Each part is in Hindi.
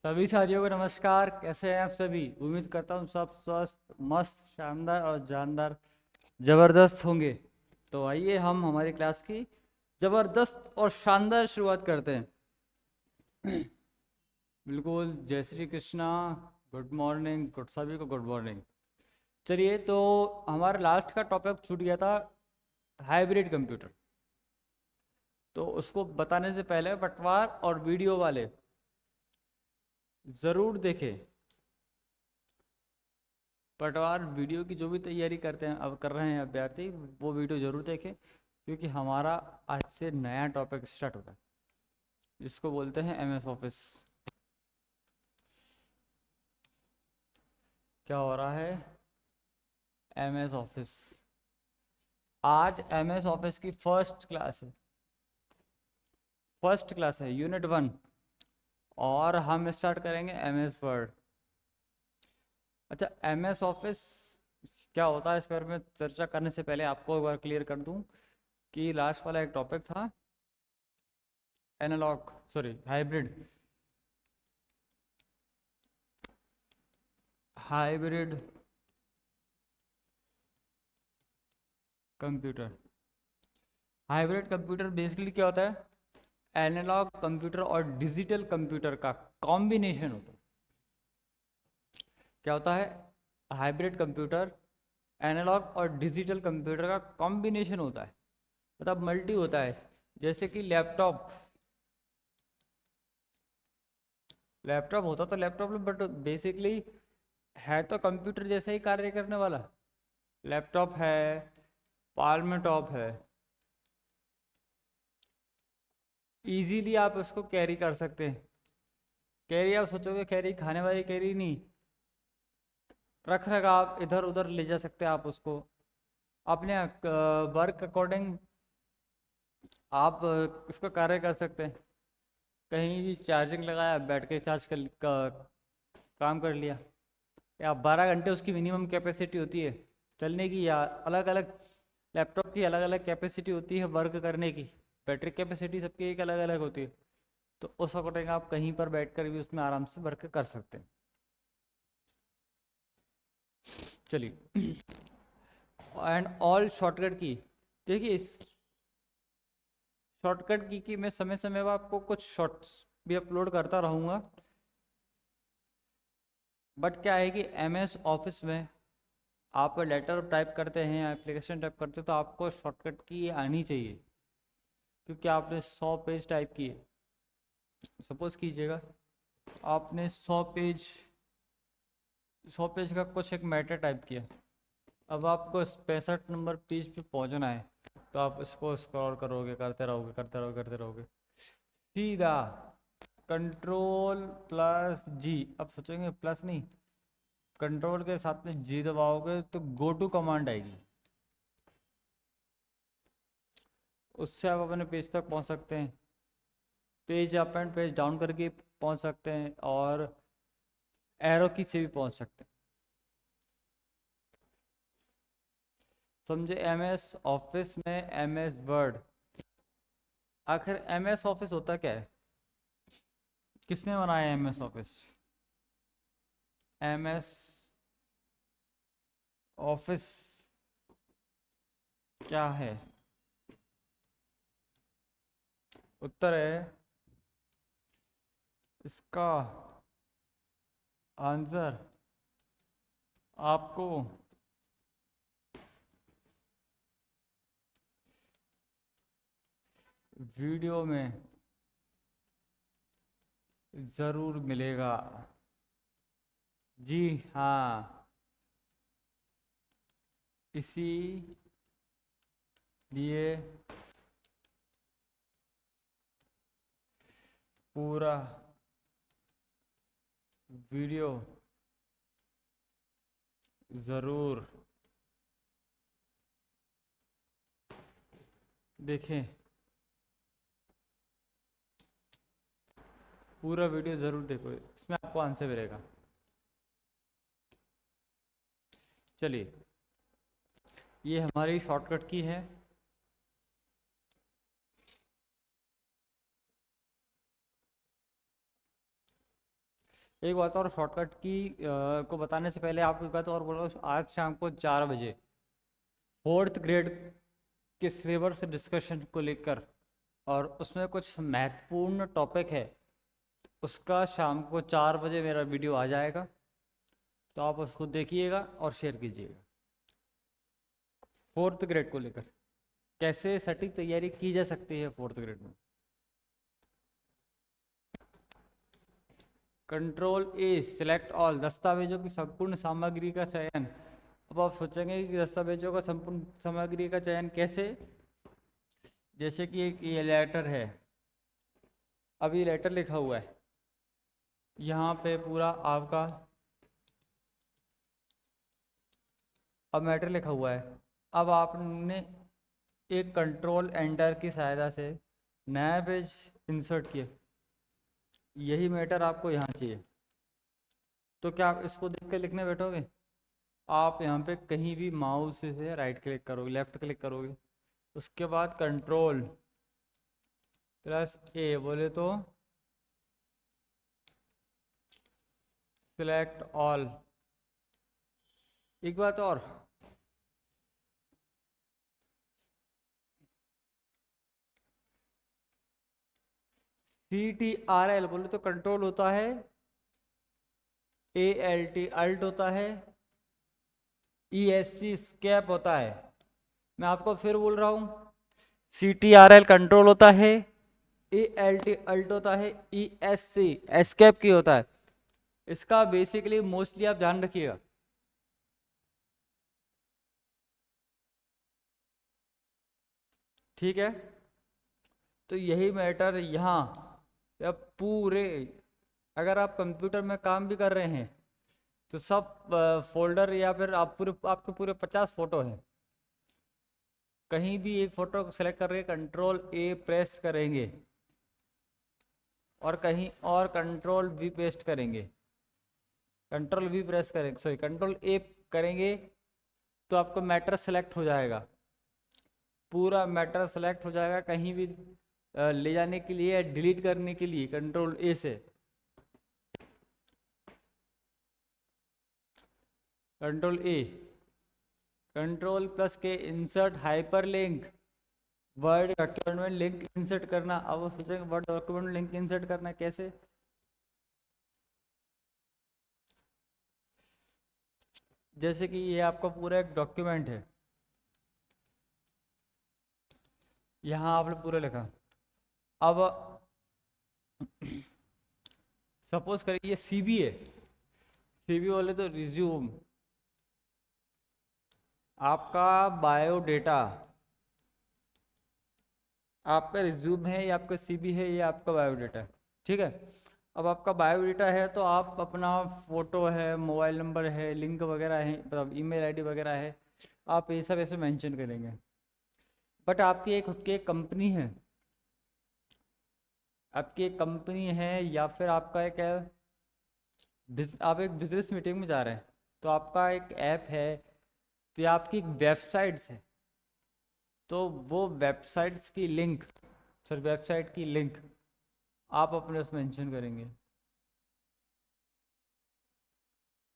सभी साथियों को नमस्कार। कैसे हैं आप सभी? उम्मीद करता हूँ सब स्वस्थ मस्त शानदार और जानदार जबरदस्त होंगे। तो आइए हम हमारी क्लास की जबरदस्त और शानदार शुरुआत करते हैं। बिल्कुल, जय Shri Krishna. Good morning, good सभी को गुड मॉर्निंग। चलिए, तो हमारा लास्ट का टॉपिक छूट गया था, हाइब्रिड कंप्यूटर। तो उसको बताने से पहले पटवार और वीडियो वाले ज़रूर देखें। पटवार वीडियो की जो भी तैयारी करते हैं, अब कर रहे हैं अभ्यर्थी, वो वीडियो ज़रूर देखें, क्योंकि हमारा आज से नया टॉपिक स्टार्ट होता है जिसको बोलते हैं एमएस ऑफिस। क्या हो रहा है? MS office. आज एमएस ऑफिस की फर्स्ट क्लास है यूनिट 1। और हम स्टार्ट करेंगे एमएस वर्ड। अच्छा, एमएस ऑफिस क्या होता है, इस बारे में चर्चा करने से पहले आपको एक बार क्लियर कर दूं कि लास्ट वाला एक टॉपिक था analogue, sorry, hybrid computer. Hybrid computer basically क्या होता है? एनालॉग कंप्यूटर और डिजिटल कंप्यूटर का कॉम्बिनेशन होता है। क्या होता है? हाइब्रिड कंप्यूटर एनालॉग और डिजिटल कंप्यूटर का कॉम्बिनेशन होता है, मतलब मल्टी होता है। जैसे कि लैपटॉप लैपटॉप होता तो लैपटॉप में, बट बेसिकली है तो कंप्यूटर जैसा ही कार्य करने वाला। लैपटॉप है, पाल्म टॉप है, इजीली आप उसको कैरी कर सकते हैं। कैरी आप सोचोगे कैरी खाने वाली कैरी नहीं, रख रखाव इधर उधर ले जा सकते हैं आप उसको अपने वर्क अकॉर्डिंग। आप इसको कार्य कर सकते हैं। कहीं भी चार्जिंग लगाया, बैठ के काम कर लिया। या 12 घंटे उसकी मिनिमम कैपेसिटी होती है चलने की, या अलग अलग लैपटॉप की अलग अलग कैपेसिटी होती है वर्क करने की। बैटरी कैपेसिटी सबकी एक अलग अलग होती है। तो उस अकॉर्डिंग आप कहीं पर बैठकर भी उसमें आराम से वर्क कर सकते हैं। चलिए, एंड ऑल शॉर्टकट की। देखिए, शॉर्टकट की मैं समय समय पर आपको कुछ शॉर्ट्स भी अपलोड करता रहूँगा। बट क्या है कि एमएस ऑफिस में आप लेटर टाइप करते हैं या एप्लीकेशन टाइप करते हैं, तो आपको शॉर्टकट की आनी चाहिए। क्योंकि आपने 100 पेज टाइप किए, सपोज कीजिएगा आपने 100 पेज का कुछ एक मैटर टाइप किया। अब आपको 65 नंबर पेज पे पहुंचना है, तो आप इसको स्क्रॉल करोगे, करते रहोगे करते रहोगे करते रहोगे, सीधा कंट्रोल+G। अब सोचेंगे प्लस नहीं, कंट्रोल के साथ में जी दबाओगे तो गो टू कमांड आएगी। उससे आप अपने पेज तक पहुंच सकते हैं। Page up and page down करके पहुंच सकते हैं, और एरो की से भी पहुंच सकते हैं। समझे? एमएस ऑफिस में एमएस वर्ड। आखिर एमएस ऑफिस होता क्या है? किसने बनाया एमएस ऑफिस? एमएस ऑफिस क्या है? उत्तर है इसका आंसर आपको वीडियो में ज़रूर मिलेगा। जी हाँ, इसी लिए पूरा वीडियो ज़रूर देखें। पूरा वीडियो ज़रूर देखो, इसमें आपको आंसर मिलेगा। चलिए, ये हमारी शॉर्टकट की है। एक बात और शॉर्टकट की को बताने से पहले आपको एक बात और बोल रहा हूँ, आज शाम को 4 बजे 4th ग्रेड के सिलेबस डिस्कशन को लेकर और उसमें कुछ महत्वपूर्ण टॉपिक है, उसका शाम को 4 बजे मेरा वीडियो आ जाएगा, तो आप उसको देखिएगा और शेयर कीजिएगा। 4th ग्रेड को लेकर कैसे सटीक तैयारी की जा सकती है 4th ग्रेड में। कंट्रोल ए, सिलेक्ट ऑल, दस्तावेजों की संपूर्ण सामग्री का चयन। अब आप सोचेंगे कि दस्तावेजों का संपूर्ण सामग्री का चयन कैसे। जैसे कि एक ये लेटर है, अभी लेटर लिखा हुआ है, यहाँ पे पूरा आपका अब मैटर लिखा हुआ है। अब आपने एक कंट्रोल एंटर की सहायता से नया पेज इंसर्ट किया, यही मैटर आपको यहाँ चाहिए, तो क्या आप इसको देख कर लिखने बैठोगे? आप यहाँ पे कहीं भी माउस से राइट क्लिक करोगे, लेफ्ट क्लिक करोगे, उसके बाद कंट्रोल+A बोले तो सिलेक्ट ऑल। एक बात और, CTRL बोले तो कंट्रोल होता है, ALT अल्ट होता है, ESC स्केप होता है। मैं आपको फिर बोल रहा हूँ, CTRL कंट्रोल होता है, ALT अल्ट होता है, ESC एस्केप की होता है। इसका बेसिकली मोस्टली आप ध्यान रखिएगा। ठीक है, तो यही मैटर यहाँ अब पूरे, अगर आप कंप्यूटर में काम भी कर रहे हैं तो सब फोल्डर या फिर आप पूरे आपके पूरे 50 फोटो हैं, कहीं भी एक फोटो को सेलेक्ट करके कंट्रोल A प्रेस करेंगे और कहीं और कंट्रोल V पेस्ट करेंगे, कंट्रोल V प्रेस करेंगे, सॉरी कंट्रोल A करेंगे, तो आपको मैटर सेलेक्ट हो जाएगा, पूरा मैटर सेलेक्ट हो जाएगा। कहीं भी ले जाने के लिए, डिलीट करने के लिए कंट्रोल A से control A, control K insert hyperlink, word document में लिंक इंसर्ट करना। अब वो सोचेंगे वर्ड डॉक्यूमेंट में लिंक इंसर्ट करना कैसे। जैसे कि ये आपका पूरा एक डॉक्यूमेंट है, यहाँ आपने पूरा लिखा, अब सपोज करिए ये CV है, CV बोले तो रिज्यूम, आपका बायोडेटा, आपका रिज्यूम है, ये आपका CV है, ये आपका बायोडेटा है। ठीक है, अब आपका बायोडेटा है तो आप अपना फोटो है, मोबाइल नंबर है, लिंक वगैरह है, मतलब ईमेल आईडी वगैरह है, आप ये सब ऐसे मेंशन करेंगे। बट आपकी एक खुद की एक कंपनी है, आपकी एक कंपनी है या फिर आपका एक आप एक बिजनेस मीटिंग में जा रहे हैं, तो आपका एक ऐप है, तो ये आपकी वेबसाइट्स है, तो वो वेबसाइट्स की लिंक, सर वेबसाइट की लिंक आप अपने उसमें मेंशन करेंगे।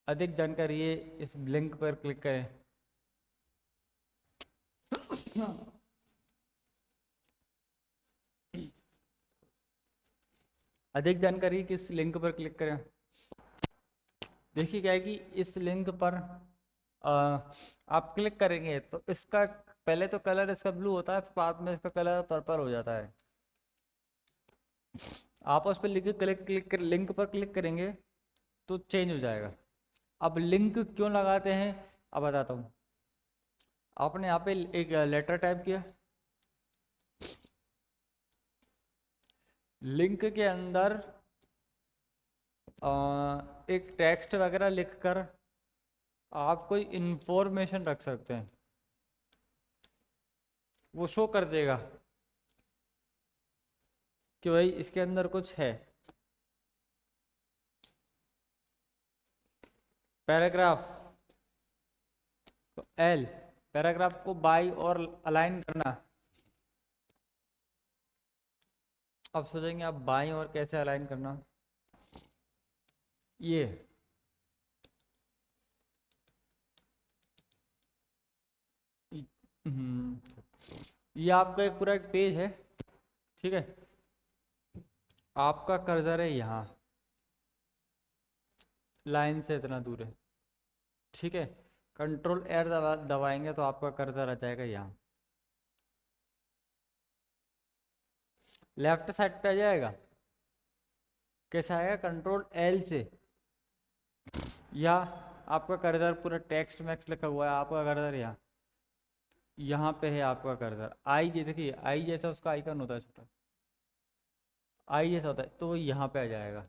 अधिक जानकारी ये इस लिंक पर क्लिक करें। अधिक जानकारी किस लिंक पर क्लिक करें। देखिए क्या है कि इस लिंक पर आप क्लिक करेंगे तो इसका पहले तो कलर इसका ब्लू होता है, बाद में इसका कलर पर्पल हो जाता है। आप उस पर लिंक पर क्लिक करेंगे तो चेंज हो जाएगा। अब लिंक क्यों लगाते हैं अब बताता हूँ। आपने यहाँ पे एक लेटर टाइप किया, लिंक के अंदर एक टेक्स्ट वगैरह लिखकर आप कोई इंफॉर्मेशन रख सकते हैं, वो शो कर देगा कि भाई इसके अंदर कुछ है। पैराग्राफ तो L, पैराग्राफ को बाई और अलाइन करना। अब सोचेंगे आप बाई और कैसे अलाइन करना, ये हम्म, ये आपका एक पूरा एक पेज है, ठीक है। आपका कर्सर है यहाँ, लाइन से इतना दूर है, ठीक है। कंट्रोल एयर दबाएंगे तो आपका कर्सर आ जाएगा यहाँ, लेफ्ट साइड पे आ जाएगा। कैसा आएगा? कंट्रोल एल से, या आपका कर्सर पूरा टेक्स्ट मैक्स लिखा हुआ है, आपका कर्सर यहाँ पे है। आपका कर्सर आई, ये देखिए आई जैसा उसका आइकन होता है छोटा, आई जैसा होता है, तो वो यहाँ पे आ जाएगा,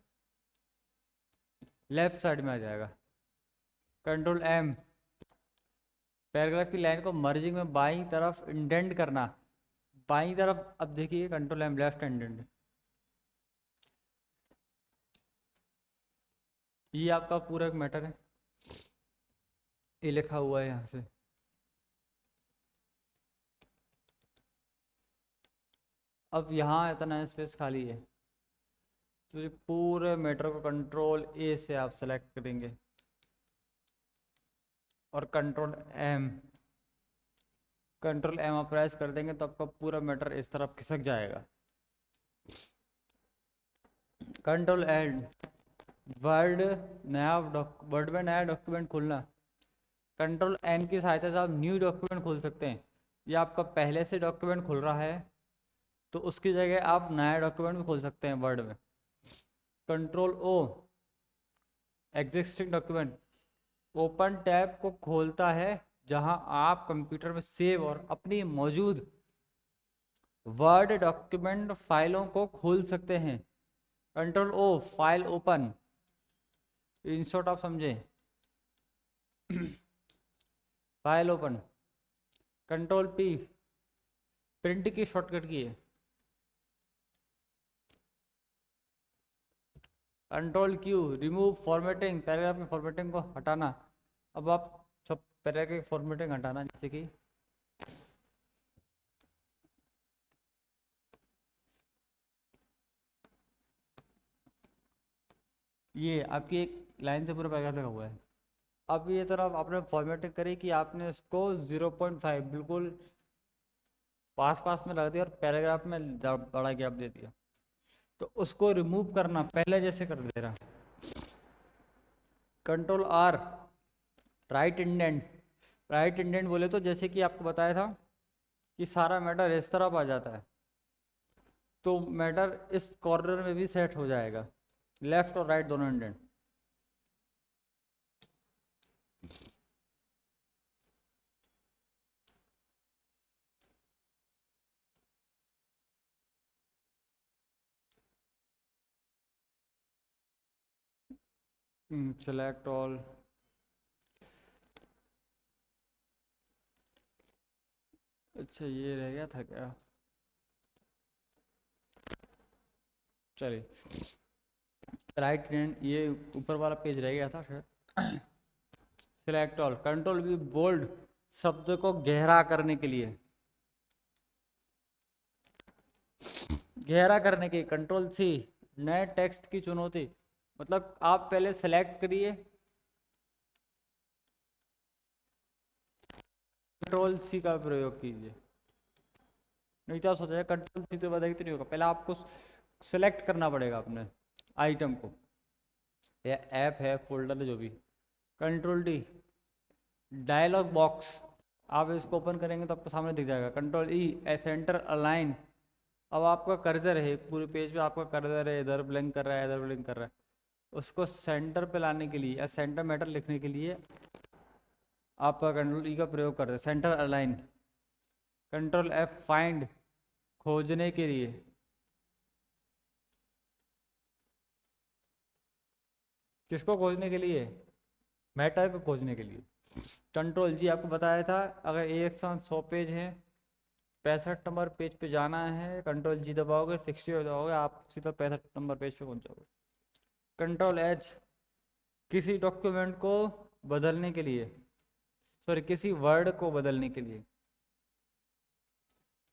लेफ्ट साइड में आ जाएगा। कंट्रोल एम, पैराग्राफ की लाइन को मर्जिंग में बाईं तरफ इंडेंट करना, बाईं तरफ। अब देखिए कंट्रोल एम, लेफ्ट इंडेंट, ये आपका पूरा एक मैटर है, ये लिखा हुआ है यहाँ से। अब यहाँ इतना स्पेस खाली है, तो ये पूरे मैटर को कंट्रोल ए से आप सेलेक्ट करेंगे और कंट्रोल एम आप प्रेस कर देंगे तो आपका पूरा मैटर इस तरफ खिसक जाएगा। कंट्रोल एंड, वर्ड वर्ड में नया डॉक्यूमेंट खोलना, कंट्रोल एन की सहायता से आप न्यू डॉक्यूमेंट खोल सकते हैं। ये आपका पहले से डॉक्यूमेंट खुल रहा है तो उसकी जगह आप नया डॉक्यूमेंट भी खोल सकते हैं वर्ड में। Control O, existing document, open tab को खोलता है जहां आप कंप्यूटर में सेव और अपनी मौजूद वर्ड डॉक्यूमेंट फाइलों को खोल सकते हैं। Control O, file open, in short आप समझे, file open. Control P, print की शॉर्टकट की है। Control Q, remove formatting, paragraph की फॉर्मेटिंग को हटाना। अब आप सब पैराग्राफ की फॉर्मेटिंग हटाना, जैसे कि ये आपकी एक लाइन से पूरा पैराग्राफ लगा हुआ है। अब ये तरफ आपने फॉर्मेटिंग करी कि आपने इसको 0.5 बिल्कुल पास पास में लगा दिया और पैराग्राफ में बड़ा गैप दे दिया, तो उसको रिमूव करना पहले जैसे कर दे रहा। Control R, right indent. Right indent बोले तो जैसे कि आपको बताया था कि सारा मैटर इस तरफ आ जाता है, तो मैटर इस कॉर्नर में भी सेट हो जाएगा, लेफ्ट और राइट दोनों इंडेंट। सेलेक्ट ऑल, अच्छा ये रह गया था क्या? चलिए, राइट हैंड, ये ऊपर वाला पेज रह गया था शायद। सिलेक्ट ऑल, कंट्रोल भी बोल्ड, शब्द को गहरा करने के लिए, गहरा करने की। कंट्रोल सी, नए टेक्स्ट की चुनौती, मतलब आप पहले सेलेक्ट करिए, कंट्रोल सी का प्रयोग कीजिए। नहीं तो आप सोचा कंट्रोल सी तो बताइए तो नहीं होगा, पहले आपको सेलेक्ट करना पड़ेगा अपने आइटम को, या ऐप है, फोल्डर है, जो भी। कंट्रोल डी, डायलॉग बॉक्स, आप इसको ओपन करेंगे तो आपको सामने दिख जाएगा। कंट्रोल ई, सेंटर अलाइन, अब आपका कर्सर है पूरे पेज पे, आपका कर्सर है इधर ब्लिंक कर रहा है, इधर ब्लिंक कर रहा है, उसको सेंटर पे लाने के लिए या सेंटर मैटर लिखने के लिए आप कंट्रोल ई का प्रयोग करते हैं, centre align. Control F, find, खोजने के लिए, किसको खोजने के लिए? मैटर को खोजने के लिए। कंट्रोल जी, आपको बताया था अगर एक साथ 100 पेज हैं, 65 नंबर पेज पे जाना है, कंट्रोल जी दबाओगे, 60 हो जाओगे, आप सीधा 65 नंबर पेज पे पहुंच जाओगे। कंट्रोल एच, किसी डॉक्यूमेंट को बदलने के लिए, सॉरी किसी वर्ड को बदलने के लिए,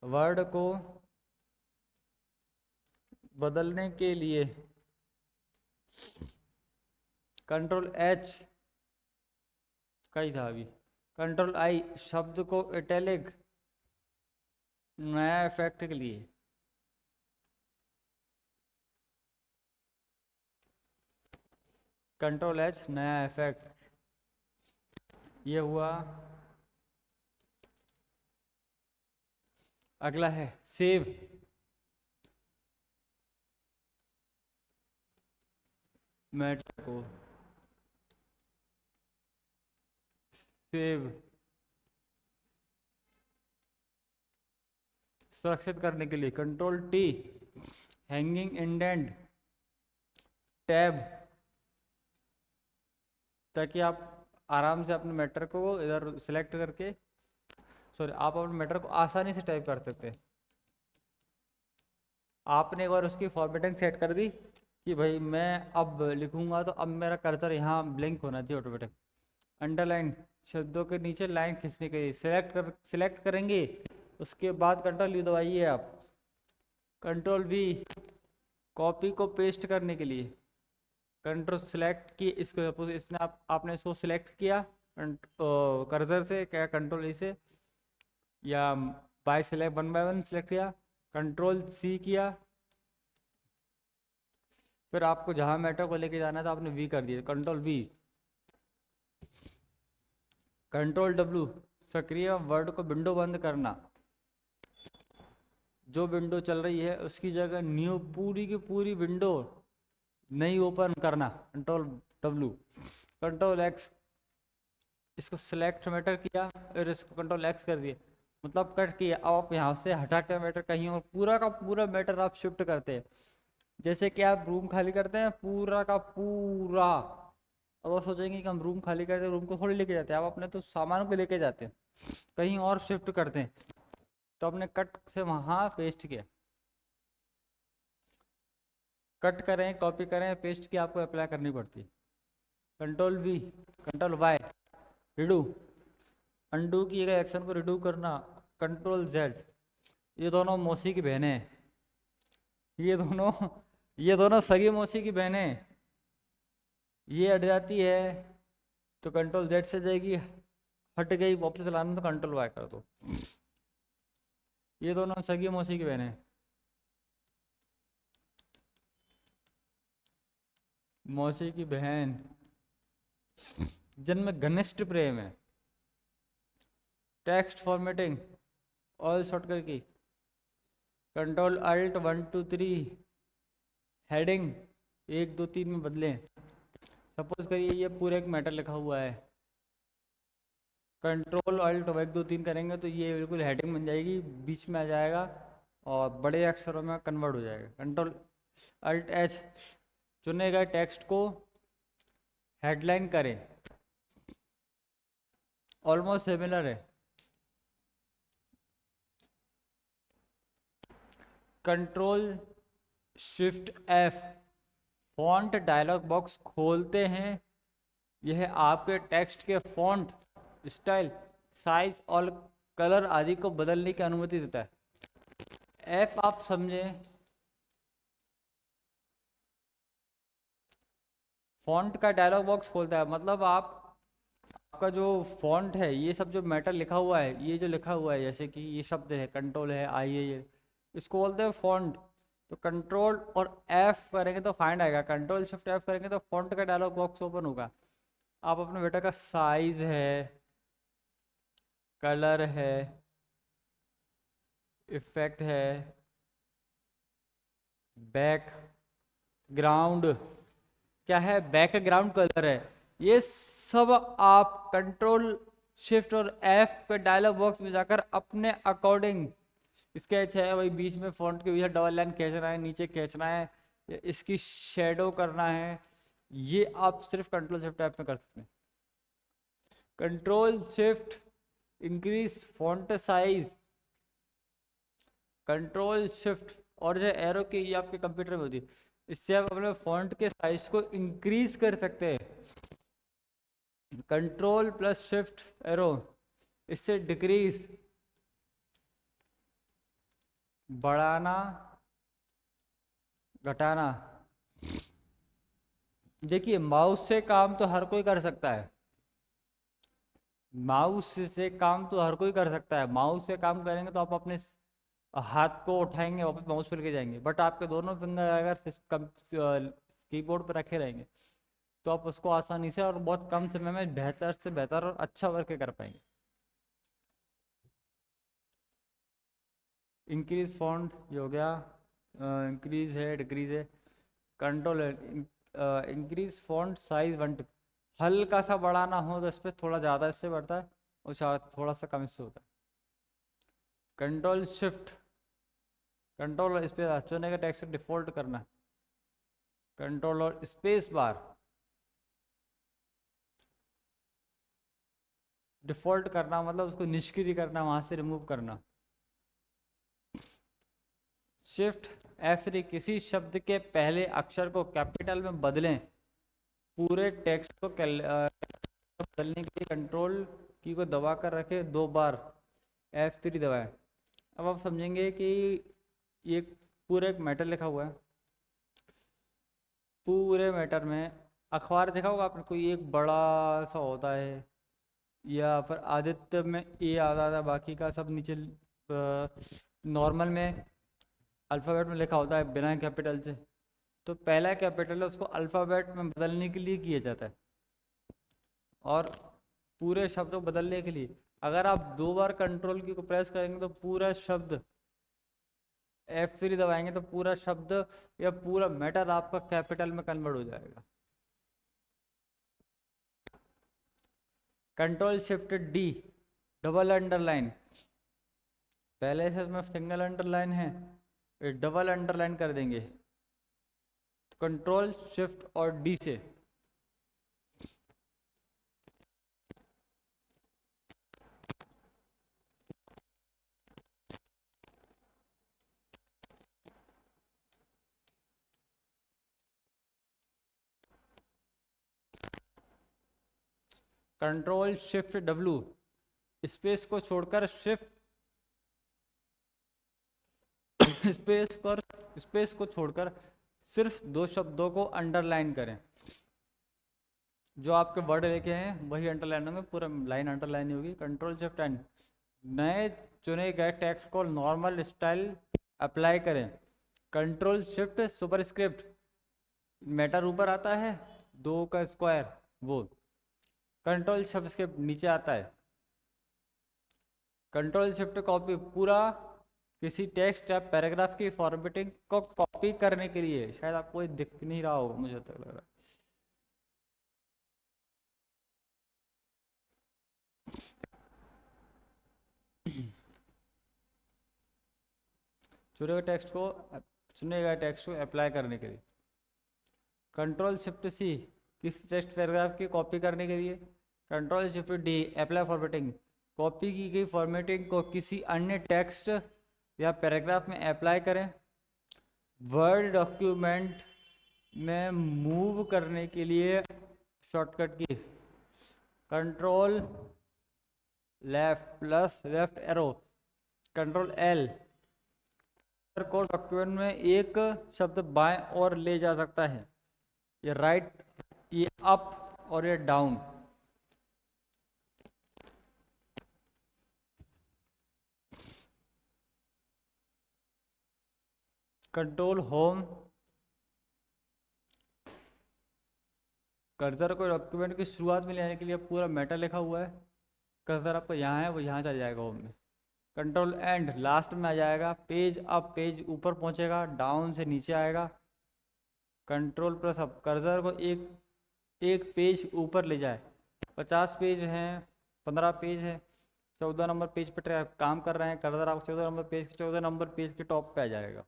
वर्ड को बदलने के लिए कंट्रोल एच कहीं था अभी, कंट्रोल आई शब्द को इटैलिक नया इफेक्ट के लिए, कंट्रोल एच नया इफेक्ट, ये हुआ। अगला है सेव, मैटर को सेव सुरक्षित करने के लिए control T, hanging indent tab, ताकि आप आराम से अपने मैटर को इधर सिलेक्ट करके, सॉरी, आप अपने मैटर को आसानी से टाइप कर सकते हैं। आपने एक बार उसकी फॉर्मेटिंग सेट कर दी कि भाई मैं अब लिखूंगा तो अब मेरा कर्सर यहाँ ब्लिंक होना चाहिए ऑटोमेटिक। अंडरलाइन शब्दों के नीचे लाइन खींचने के लिए सिलेक्ट करेंगे, उसके बाद कंट्रोल यू दबाइए आप, कंट्रोल वी कॉपी को पेस्ट करने के लिए, कंट्रोल सेलेक्ट की इसको सपोज इसने आपने इसको सिलेक्ट किया कर्सर से, क्या कंट्रोल ई से या by select one by one select किया, कंट्रोल सी किया, फिर आपको जहां मैटर को लेके जाना था आपने वी कर दिया, कंट्रोल वी, कंट्रोल डब्ल्यू सक्रिय वर्ड को विंडो बंद करना, जो विंडो चल रही है उसकी जगह न्यू पूरी की पूरी विंडो नहीं ओपन करना, कंट्रोल डब्ल्यू, कंट्रोल एक्स इसको सिलेक्ट मैटर किया और इसको कंट्रोल एक्स कर दिए, मतलब कट किया। अब आप यहाँ से हटा के मैटर कहीं और पूरा का पूरा मैटर आप शिफ्ट करते हैं, जैसे कि आप रूम खाली करते हैं पूरा का पूरा। अब आप सोचेंगे कि हम रूम खाली करते हैं, रूम को थोड़ी लेके जाते हैं, आप अपने तो सामान को लेके जाते हैं, कहीं और शिफ्ट करते हैं, तो आपने कट से वहाँ पेस्ट किया, कट करें कॉपी करें पेस्ट की आपको अप्लाई करनी पड़ती है, control V control Y redo, undo किए गए एक्शन को रिडू करना, कंट्रोल जेड, ये दोनों मौसी की बहनें हैं, ये दोनों ये दोनों सगी मौसी की बहनें, ये हट जाती है तो कंट्रोल जेड से जाएगी, हट गई वापस लाना तो कंट्रोल वाई कर दो, ये दोनों सगी मौसी की बहनें, मौसी की बहन जिनमें घनिष्ठ प्रेम है, टेक्स्ट फॉर्मेटिंग ऑल शॉर्टकट की, कंट्रोल अल्ट 1 2 3 हेडिंग 1 2 3 में बदलें, सपोज करिए ये पूरे एक मैटर लिखा हुआ है, कंट्रोल अल्ट 1 2 3 करेंगे तो ये बिल्कुल हेडिंग बन जाएगी, बीच में आ जाएगा और बड़े अक्षरों में कन्वर्ट हो जाएगा, कंट्रोल अल्ट एच चुने गए टेक्स्ट को हेडलाइन करें, ऑलमोस्ट सिमिलर है, control shift F font dialog box खोलते हैं, यह आपके टेक्स्ट के फॉन्ट स्टाइल साइज और कलर आदि को बदलने की अनुमति देता है। एफ आप समझें फॉन्ट का डायलॉग बॉक्स खोलता है, मतलब आपका जो फॉन्ट है, ये सब जो मैटर लिखा हुआ है, ये जो लिखा हुआ है जैसे कि ये शब्द है कंट्रोल है आई है, ये इसको बोलते हैं फॉन्ट, तो कंट्रोल और एफ करेंगे तो फाइंड आएगा, कंट्रोल शिफ्ट एफ करेंगे तो फॉन्ट का डायलॉग बॉक्स ओपन होगा, आप अपने बेटा का साइज है, कलर है, इफेक्ट है, बैकग्राउंड क्या है, बैकग्राउंड कलर है, ये सब आप कंट्रोल शिफ्ट और एफ पे डायलॉग बॉक्स में जाकर अपने अकॉर्डिंग, स्केच है वही बीच में फॉन्ट के भैया डबल लाइन खींचना है, नीचे खींचना है, इसकी शेडो करना है, ये आप सिर्फ कंट्रोल शिफ्ट एफ में कर सकते हैं। Control shift increase font size, control shift और जो एरो की ये आपके कंप्यूटर में होती है, इससे आप अपने फॉन्ट के साइज को इंक्रीज कर सकते हैं, कंट्रोल प्लस शिफ्ट एरो इससे डिक्रीज बढ़ाना घटाना, देखिए माउस से काम तो हर कोई कर सकता है, माउस से काम तो हर कोई कर सकता है। माउस से काम करेंगे तो आप अपने हाथ को उठाएंगे वापस माउस पे लेके जाएंगे, बट आपके दोनों फिंगर अगर कीबोर्ड पर रखे रहेंगे तो आप उसको आसानी से और बहुत कम समय में बेहतर से बेहतर और अच्छा वर्क कर पाएंगे। इंक्रीज फॉन्ट ये हो गया, इंक्रीज है डिक्रीज है, कंट्रोल है। इंक्रीज फॉन्ट साइज 1 हल्का सा बढ़ाना हो तो इस पर थोड़ा ज़्यादा इससे बढ़ता है और थोड़ा सा कम इससे होता है। कंट्रोल शिफ्ट, कंट्रोल इस पर चुने का टेक्स्ट डिफॉल्ट करना, कंट्रोल और स्पेस बार डिफॉल्ट करना मतलब उसको निष्क्रिय करना, वहां से रिमूव करना। शिफ्ट F3 किसी शब्द के पहले अक्षर को कैपिटल में बदलें, पूरे टेक्स्ट को बदलने के लिए कंट्रोल की को दबा कर रखें 2 बार, F3 दबाएं। अब आप समझेंगे कि ये पूरा एक मैटर लिखा हुआ है, पूरे मैटर में अखबार देखा होगा आपने, कोई एक बड़ा सा होता है या फिर आदित्य में ए आता था, बाकी का सब नीचे नॉर्मल में अल्फ़ाबेट में लिखा होता है बिना कैपिटल से। तो पहला कैपिटल है उसको अल्फ़ाबेट में बदलने के लिए किया जाता है, और पूरे शब्द को बदलने के लिए अगर आप 2 बार कंट्रोल की को प्रेस करेंगे तो पूरा शब्द, F3 दबाएंगे तो पूरा शब्द या पूरा मैटर आपका कैपिटल में कन्वर्ट हो जाएगा। Control shift D double underline, पहले से इसमें सिंगल अंडरलाइन है, डबल अंडरलाइन कर देंगे। कंट्रोल शिफ्ट और डी से कंट्रोल शिफ्ट डब्लू, स्पेस को छोड़कर शिफ्ट स्पेस को छोड़कर सिर्फ 2 शब्दों को अंडरलाइन करें। जो आपके वर्ड लिखे हैं वही अंडरलाइन होंगे, पूरा लाइन अंडरलाइन होगी। कंट्रोल शिफ्ट एन, नए चुने गए टेक्स्ट को नॉर्मल स्टाइल अप्लाई करें। कंट्रोल शिफ्ट सुपरस्क्रिप्ट, मैटर ऊपर आता है 2 का स्क्वायर वो, कंट्रोल शिफ्ट नीचे आता है। कंट्रोल शिफ्ट कॉपी, पूरा किसी टेक्स्ट या पैराग्राफ की फॉर्मेटिंग को कॉपी करने के लिए, शायद आपको ये दिख नहीं रहा होगा मुझे तो लग रहा है। चुने गए टेक्स्ट को अप्लाई करने के लिए। कंट्रोल शिफ्ट सी किसी टेक्स्ट पैराग्राफ की कॉपी करने के लिए। Control shift D apply formatting, copy की गई फॉर्मेटिंग को किसी अन्य टेक्स्ट या पैराग्राफ में अप्लाई करें। वर्ड डॉक्यूमेंट में मूव करने के लिए शॉर्टकट की control left plus left arrow, control L को डॉक्यूमेंट में एक शब्द बाएं और ले जा सकता है, ये राइट, ये अप और ये डाउन। कंट्रोल होम, कर्सर को डॉक्यूमेंट की शुरुआत में लेने के लिए पूरा मैटर लिखा हुआ है, कर्सर आपका यहाँ है वो यहाँ चल जाएगा होम में। कंट्रोल एंड लास्ट में आ जाएगा, पेज अप पेज ऊपर पहुँचेगा, डाउन से नीचे आएगा। कंट्रोल प्लस अप कर्सर को एक एक पेज ऊपर ले जाए। 50 पेज हैं, 15 पेज है, 14 नंबर पेज पर काम कर रहे हैं, कर्सर आप 14 नंबर पेज के टॉप पे आ जाएगा।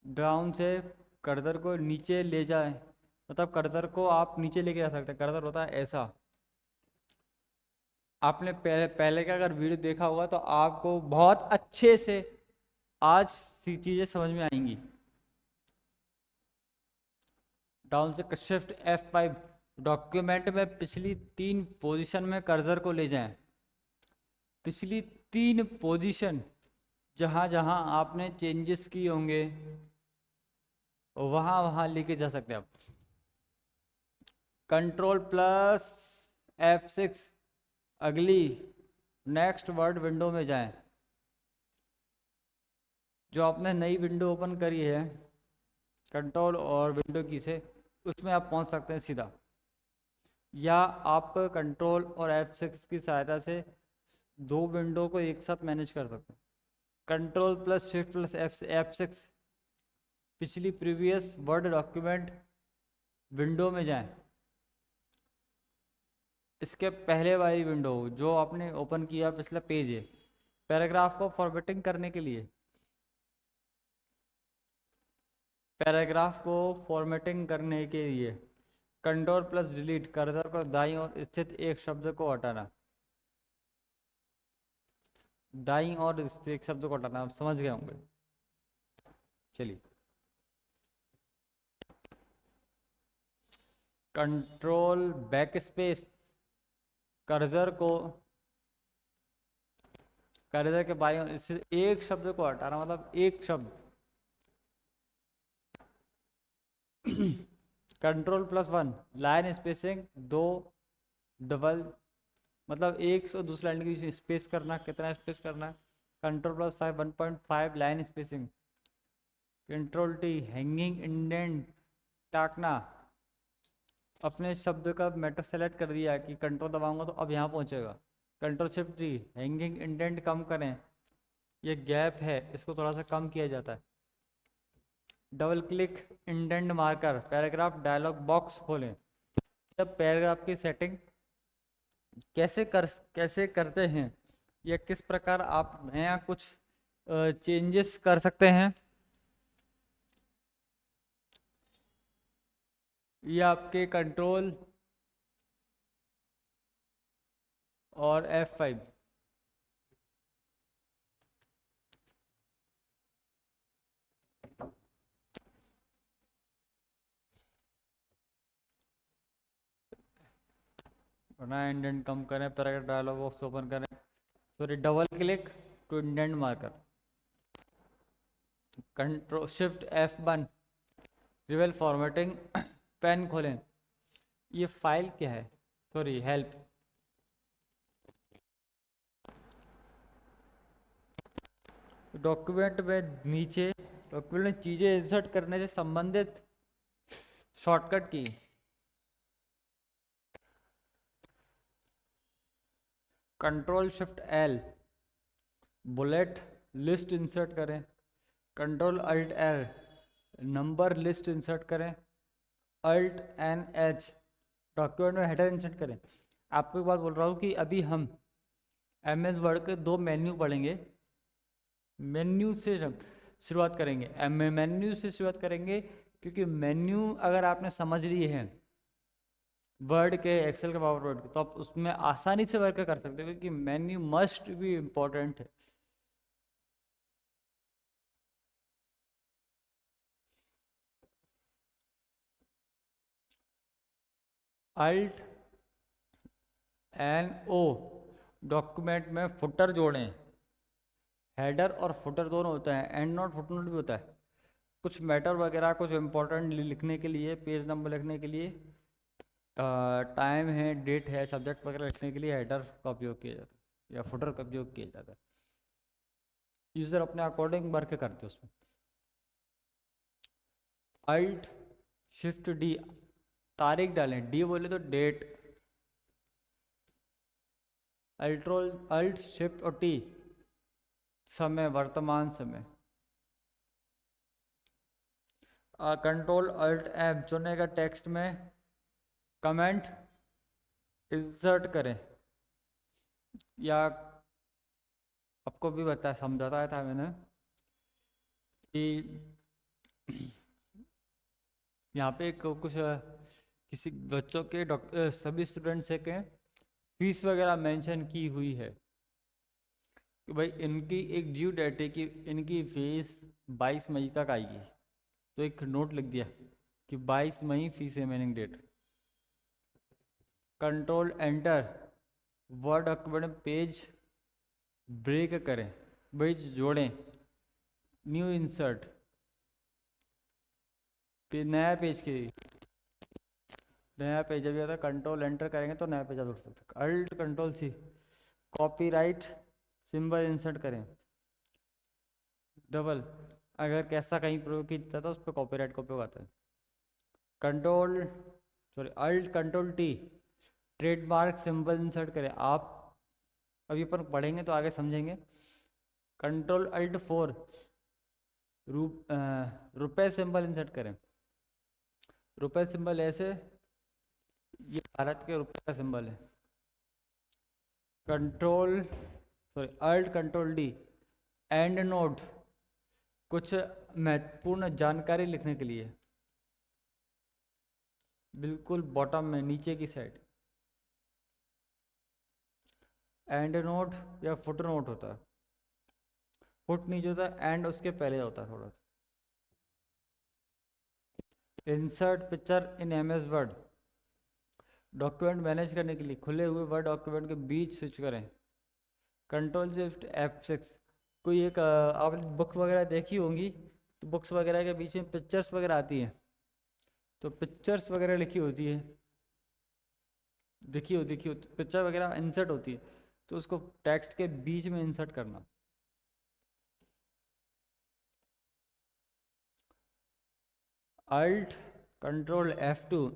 डाउन से कर्सर को नीचे ले जाए, मतलब कर्सर को आप नीचे लेके जा सकते हैं, कर्सर होता है ऐसा। आपने पहले का अगर वीडियो देखा होगा तो आपको बहुत अच्छे से आज चीज़ें समझ में आएंगी। डाउन से शिफ्ट F5, डॉक्यूमेंट में पिछली 3 पोजीशन में कर्सर को ले जाएं। पिछली 3 पोजीशन जहां जहां आपने चेंजेस किए होंगे वहाँ वहाँ लेके जा सकते हैं आप। कंट्रोल प्लस F6, अगली नेक्स्ट वर्ड विंडो में जाएं। जो आपने नई विंडो ओपन करी है कंट्रोल और विंडो की से, उसमें आप पहुंच सकते हैं सीधा, या आप कंट्रोल और F6 की सहायता से दो विंडो को एक साथ मैनेज कर सकते हैं। Control plus shift plus F6, पिछली प्रीवियस वर्ड डॉक्यूमेंट विंडो में जाएं। इसके पहले वाली विंडो जो आपने ओपन किया पिछला पेज है, पैराग्राफ को फॉर्मेटिंग करने के लिए, पैराग्राफ को फॉर्मेटिंग करने के लिए कंट्रोल प्लस डिलीट, कर्सर को दाईं ओर स्थित एक शब्द को हटाना, दाईं ओर स्थित एक शब्द को हटाना। आप समझ गए होंगे। चलिए, कंट्रोल बैक स्पेस, कर्सर को कर्सर के बाईं ओर स्थित एक शब्द को हटाना, मतलब एक शब्द। कंट्रोल प्लस 1, लाइन स्पेसिंग, दो डबल, मतलब एक से दूसरी लाइन की स्पेस करना, कितना स्पेस करना है। Control plus 5, 1.5 line spacing. Control T, hanging indent टाकना, अपने शब्द का मैटर सेलेक्ट कर दिया कि कंट्रोल दबाऊंगा तो अब यहाँ पहुँचेगा। Control shift T, hanging indent कम करें, ये गैप है इसको थोड़ा सा कम किया जाता है। Double click indent marker, paragraph dialog box खोलें। तब पैराग्राफ की सेटिंग कैसे करते हैं, या किस प्रकार आप नया कुछ चेंजेस कर सकते हैं, ये आपके कंट्रोल और F5। नया इंडेंट कम करें, पैराग्राफ डायलॉग बॉक्स ओपन करें, sorry double click to indent marker. Control shift F1, reveal formatting, pane खोलें। ये फाइल क्या है, सॉरी हेल्प। डॉक्यूमेंट में नीचे डॉक्यूमेंट में चीज़ें इंसर्ट करने से संबंधित शॉर्टकट की control shift L, bullet list insert करें। Control alt R, number list insert करें। अल्ट NH, डॉक्यूमेंट में हेडर इंसर्ट करें। आपको एक बात बोल रहा हूँ कि अभी हम MS वर्ड के दो मेन्यू पढ़ेंगे। मेन्यू से शुरुआत करेंगे, मेन्यू से शुरुआत करेंगे, क्योंकि मेन्यू अगर आपने समझ लिए हैं वर्ड के, एक्सेल के, पावर वर्ड के, तो आप उसमें आसानी से वर्क कर सकते हो, क्योंकि मेन्यू मस्ट भी इम्पोर्टेंट है। अल्ट NO, डॉक्यूमेंट में फुटर जोड़ें। हेडर और फुटर दोनों होते हैं, एंड नोट फुट नोट भी होता है। कुछ मैटर वगैरह कुछ इम्पोर्टेंट लिखने के लिए, पेज नंबर लिखने के लिए, टाइम है, डेट है, सब्जेक्ट वगैरह लिखने के लिए हेडर का उपयोग किया जाता है या फुटर का उपयोग किया जाता है। यूज़र अपने अकॉर्डिंग वर्क करते हैं उसमें। अल्ट शिफ्ट D, तारीख डालें, D बोले तो डेट। अल्ट शिफ्ट और T, समय, वर्तमान समय। कंट्रोल अल्ट M, चुनेगा टेक्स्ट में कमेंट इंसर्ट करें, या आपको भी समझाता था मैंने कि यहाँ पे कुछ किसी बच्चों के सभी स्टूडेंट्स के फीस वगैरह मेंशन की हुई है कि भाई इनकी एक ड्यू डेट है कि इनकी फीस 22 मई तक आएगी, तो एक नोट लिख दिया कि 22 मई fees remaining date. Control enter, word document page break करें, पेज जोड़ें, न्यू इंसर्ट। नया पेज की, नया पेज अभी आता है, कंट्रोल एंटर करेंगे तो नया पेज आप उठ सकते हैं। Alt control C, copyright symbol insert करें, डबल, अगर कैसा कहीं प्रयोग किया जाता है उस पर कॉपीराइट का उपयोग आता है। Control sorry alt control T, trademark symbol insert करें। आप अभी पर पढ़ेंगे तो आगे समझेंगे। कंट्रोल अल्ट फोर, रुपए सिंबल इंसर्ट करें। रुपए सिंबल ऐसे, ये भारत के रुपए का सिंबल है। Control sorry alt control D, endnote, कुछ महत्वपूर्ण जानकारी लिखने के लिए, बिल्कुल बॉटम में नीचे की साइड एंड नोट या फुट नोट होता है। फुट नीचे होता है, एंड उसके पहले होता है थोड़ा सा। Insert picture in MS word, document manage करने के लिए खुले हुए वर्ड डॉक्यूमेंट के बीच स्विच करें। कंट्रोल शिफ्ट F6, कोई एक आपने बुक वगैरह देखी होंगी तो बुक्स वगैरह के बीच में पिक्चर्स वगैरह आती हैं, तो पिक्चर्स वगैरह लिखी होती है, देखी हो पिक्चर वगैरह इंसर्ट होती है, तो उसको टेक्स्ट के बीच में इंसर्ट करना। अल्ट कंट्रोल F2,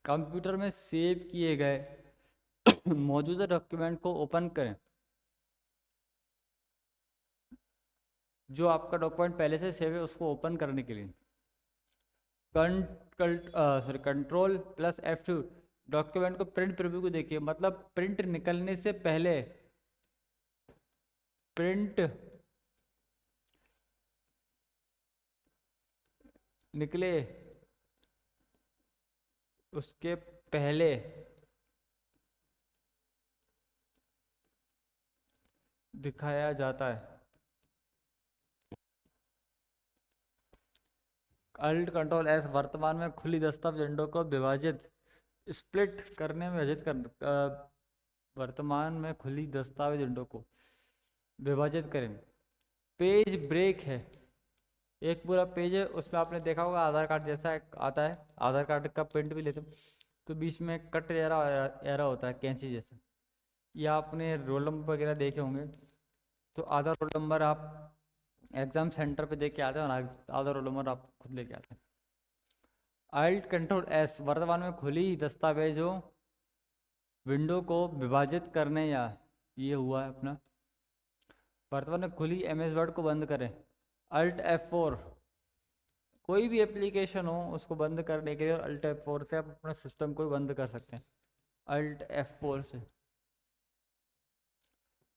कंप्यूटर में सेव किए गए मौजूदा डॉक्यूमेंट को ओपन करें। जो आपका डॉक्यूमेंट पहले से सेव है उसको ओपन करने के लिए कंट्रोल प्लस F2, डॉक्यूमेंट को प्रिंट प्रीव्यू को देखिए, मतलब प्रिंट निकलने से पहले, प्रिंट निकले उसके पहले दिखाया जाता है। अल्ट कंट्रोल एस, वर्तमान में खुली दस्तावेज विंडो को विभाजित स्प्लिट करने में वर्तमान में खुली दस्तावेज विंडो को विभाजित करें। पेज ब्रेक है, एक पूरा पेज है उसमें आपने देखा होगा आधार कार्ड जैसा आता है, आधार कार्ड का प्रिंट भी लेते हैं तो बीच में कट एरा होता है कैंची जैसा, या आपने रोल नंबर वगैरह देखे होंगे तो आधा रोल नंबर आप एग्जाम सेंटर पे दे के आते हैं और आधा रोल नंबर आप खुद लेके आते हैं। अल्ट कंट्रोल एस, वर्तमान में खुली दस्तावेजों विंडो को विभाजित करने, या ये हुआ है अपना वर्तमान में खुली एमएस वर्ड को बंद करें। अल्ट F4, कोई भी एप्लीकेशन हो उसको बंद करने के लिए अल्ट F4 से आप अपना सिस्टम को बंद कर सकते हैं, अल्ट F4 से।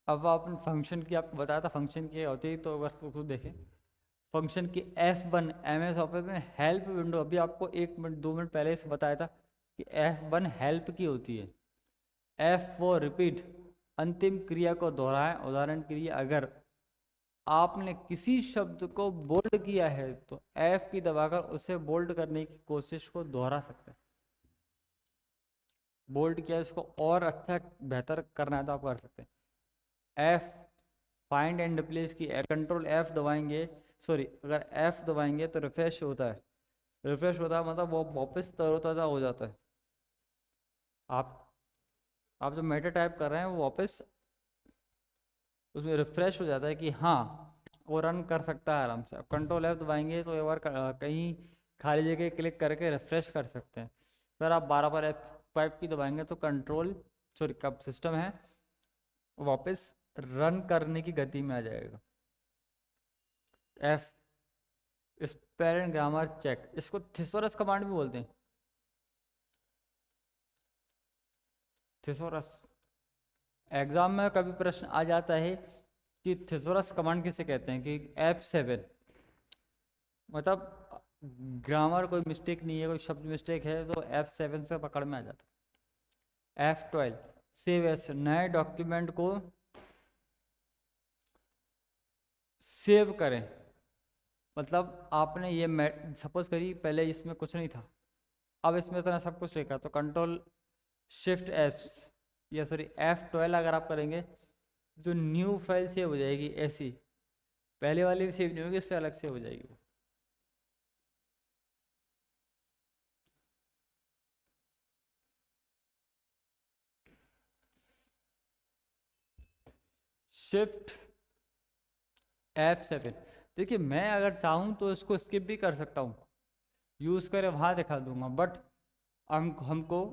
अब आपने फंक्शन की आपको बताया था फंक्शन की होती है, तो अगर खुद देखें फंक्शन की F1 एमएस ऑफिस में हेल्प विंडो, अभी आपको 1 मिनट 2 मिनट पहले से बताया था कि F1 हेल्प की होती है। F4 रिपीट, अंतिम क्रिया को दोहराएं। उदाहरण के लिए अगर आपने किसी शब्द को बोल्ड किया है तो F की दबाकर उसे बोल्ड करने की कोशिश को दोहरा सकते हैं। बोल्ड किया इसको और अच्छा बेहतर करना है तो आप कर सकते हैं। F फाइंड एंड रिप्लेस की, कंट्रोल F दबाएंगे, सॉरी अगर F दबाएंगे तो रिफ्रेश होता है, रिफ्रेश होता है मतलब वो वापस तरोताज़ा हो जाता है। आप जो मेटा टाइप कर रहे हैं वो वापस उसमें रिफ्रेश हो जाता है कि हाँ वो रन कर सकता है आराम से। अब कंट्रोल F दबाएंगे तो एक बार कहीं खाली जगह क्लिक करके रिफ्रेश कर सकते हैं। फिर आप 12 बार F5 की दबाएंगे तो कंट्रोल सॉरी कब सिस्टम है वापस रन करने की गति में आ जाएगा। F spell and grammar check, इसको थिसोरस कमांड भी बोलते हैं। थिसोरस एग्जाम में कभी प्रश्न आ जाता है कि थिसोरस कमांड किसे कहते हैं, कि F7 मतलब ग्रामर कोई मिस्टेक नहीं है, कोई शब्द मिस्टेक है तो F7 से पकड़ में आ जाता है। F12 सेव एस, नए डॉक्यूमेंट को सेव करें, मतलब आपने ये सपोज करिए पहले इसमें कुछ नहीं था, अब इसमें इतना सब कुछ लिखा, तो कंट्रोल शिफ्ट F या सॉरी F12 अगर आप करेंगे तो न्यू फाइल सेव हो जाएगी ऐसी, पहले वाली भी सेव नहीं होगी, इससे अलग सेव हो जाएगी। Shift F7। देखिए मैं अगर चाहूँ तो इसको स्किप भी कर सकता हूँ, यूज़ करे वहाँ दिखा दूंगा, बट हमको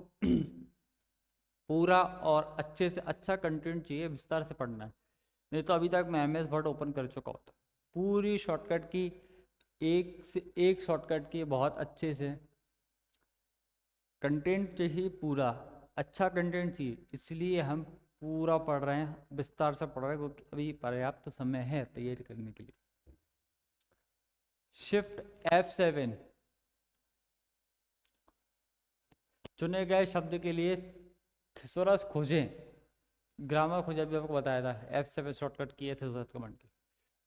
पूरा और अच्छे से अच्छा कंटेंट चाहिए, विस्तार से पढ़ना है। नहीं तो अभी तक मैं MS वर्ड ओपन कर चुका होता, पूरी शॉर्टकट की, एक से एक शॉर्टकट की बहुत अच्छे से कंटेंट चाहिए, पूरा अच्छा कंटेंट चाहिए, इसलिए हम पूरा पढ़ रहे हैं, विस्तार से पढ़ रहे हैं, क्योंकि अभी पर्याप्त समय है तैयारी करने के लिए। शिफ्ट F7, चुने गए शब्द के लिए थिसोरस खोजें, ग्रामर खोजें, अभी आपको बताया था F7 शॉर्टकट की है थिसोरस कमांड की,